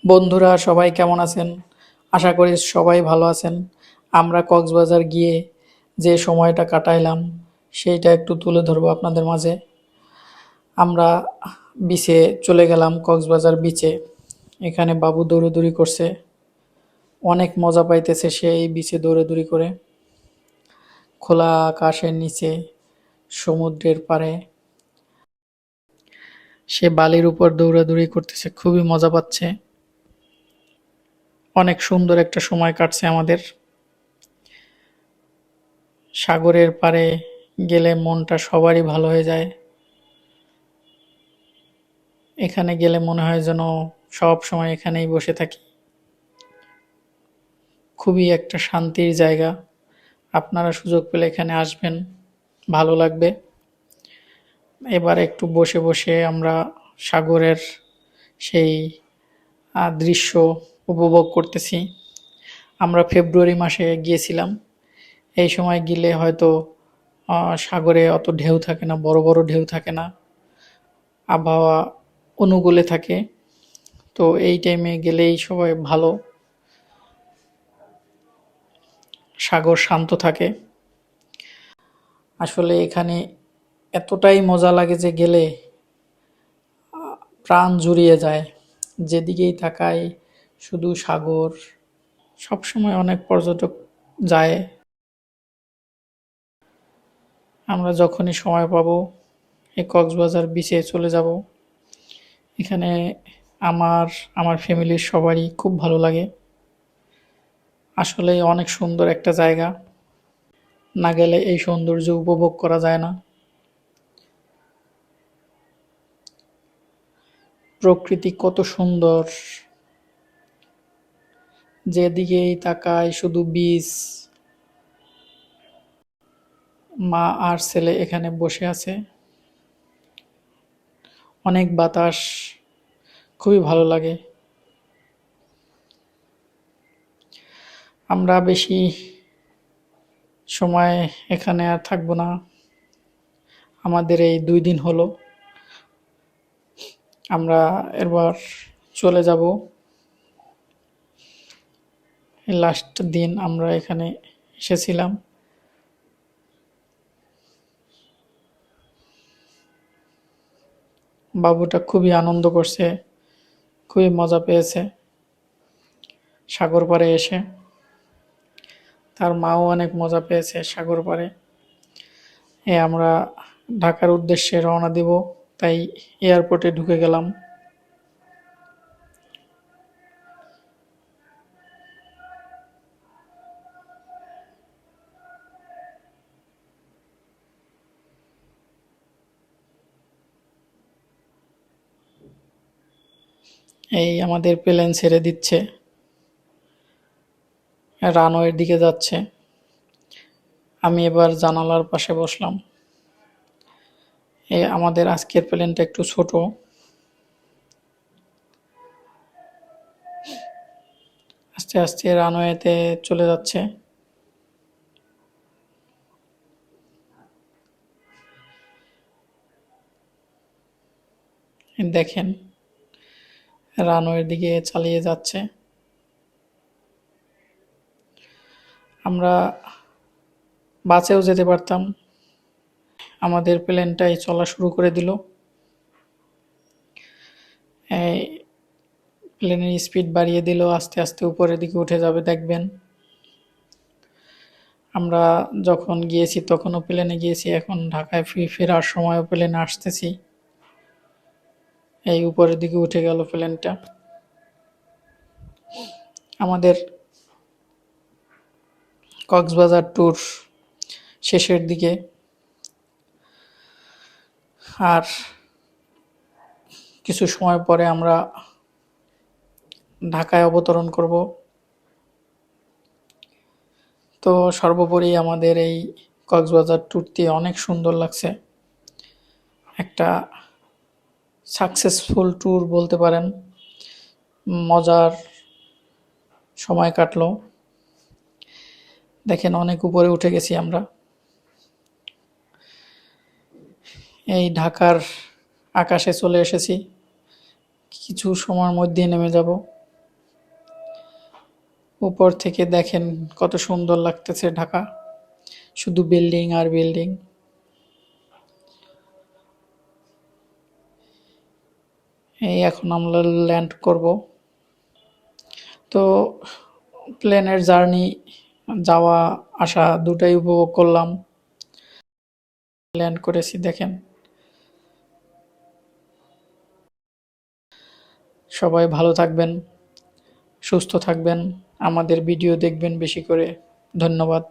বন্ধুরা সবাই কেমন আছেন? আশা করি সবাই ভালো আছেন। আমরা কক্সবাজার গিয়ে যে সময়টা কাটাইলাম সেইটা একটু তুলে ধরবো আপনাদের মাঝে। আমরা বিচে চলে গেলাম, কক্সবাজার বিচে। এখানে বাবু দৌড়াদৌড়ি করছে, অনেক মজা পাইতেছে সে এই বিচে দৌড়াদৌড়ি করে। খোলা আকাশের নিচে, সমুদ্রের পাড়ে সে বালির উপর দৌড়াদৌড়ি করতেছে, খুবই মজা পাচ্ছে। অনেক সুন্দর একটা সময় কাটছে আমাদের। সাগরের পাড়ে গেলে মনটা সবারই ভালো হয়ে যায়। এখানে গেলে মনে হয় যেন সব সময় এখানেই বসে থাকি। খুবই একটা শান্তির জায়গা। আপনারা সুযোগ পেলে এখানে আসবেন, ভালো লাগবে। এবার একটু বসে বসে আমরা সাগরের সেই দৃশ্য উপভোগ করতেছি। আমরা ফেব্রুয়ারি মাসে গিয়েছিলাম। এই সময় গেলে হয়তো সাগরে অত ঢেউ থাকে না, বড় বড় ঢেউ থাকে না, আবহাওয়া অনুকূলে থাকে। তো এই টাইমে গেলেই সবাই ভালো, সাগর শান্ত থাকে। আসলে এখানে এতটাই মজা লাগে যে গেলে প্রাণ জুড়িয়ে যায়। যেদিকেই তাকাই শুধু সাগর। সবসময় অনেক পর্যটক যায়। আমরা যখনই সময় পাবো এই কক্সবাজার বিচে চলে যাব। এখানে আমার আমার ফ্যামিলির সবারই খুব ভালো লাগে। আসলে অনেক সুন্দর একটা জায়গা, না গেলে এই সৌন্দর্য উপভোগ করা যায় না। প্রকৃতি কত সুন্দর, যেদিকেই তাকাই শুধু বীচ। মা আর ছেলে এখানে বসে আছে, অনেক বাতাস, খুবই ভালো লাগে। আমরা বেশি সময় এখানে আর থাকবো না। আমাদের এই 2 দিন হলো, আমরা এবার চলে যাব। লাস্ট দিন আমরা এখানে এসেছিলাম। বাবুটা খুবই আনন্দ করছে, খুবই মজা পেয়েছে সাগর পাড়ে এসে। তার মাও অনেক মজা পেয়েছে সাগর পাড়ে। আমরা ঢাকার উদ্দেশ্যে রওনা দিব, তাই এয়ারপোর্টে ঢুকে গেলাম। এই আমাদের প্লেন ছেড়ে দিচ্ছে, রানওয়ের দিকে যাচ্ছে। আমি এবার জানালার পাশে বসলাম। আমাদের আজকের প্লেনটা একটু ছোট। আস্তে আস্তে রানওয়েতে চলে যাচ্ছে। দেখেন, রানওয়ের দিকে চালিয়ে যাচ্ছে। আমরা বাসেও যেতে পারতাম, আমাদের প্লেনটাই চলা শুরু করে দিল। এই প্লেনের স্পিড বাড়িয়ে দিল, আস্তে আস্তে উপরের দিকে উঠে যাবে দেখবেন। আমরা যখন গিয়েছি তখনও প্লেনে গিয়েছি, এখন ঢাকায় ফেরার সময়ও প্লেনে আসতেছি। এই উপরের দিকে উঠে গেল প্লেনটা। আমাদের কক্সবাজার ট্যুর শেষের দিকে, আর কিছু সময় পরে আমরা ঢাকায় অবতরণ করব। তো সর্বোপরি আমাদের এই কক্সবাজার ট্যুরটি অনেক সুন্দর লাগছে। একটা সাকসেসফুল ট্যুর বলতে পারেন। মজার সময় কাটলো। দেখেন, অনেক উপরে উঠে গেছি আমরা। এই ঢাকার আকাশে চলে এসেছি, কিছু সময়ের মধ্যেই নেমে যাব। উপর থেকে দেখেন কত সুন্দর লাগতেছে ঢাকা, শুধু বিল্ডিং আর বিল্ডিং। এই এখন আমরা ল্যান্ড করব। তো প্লেনের জার্নি, যাওয়া আসা দুটাই উপভোগ করলাম। ল্যান্ড করেছি দেখেন। সবাই ভালো থাকবেন, সুস্থ থাকবেন, আমাদের ভিডিও দেখবেন বেশি করে। ধন্যবাদ।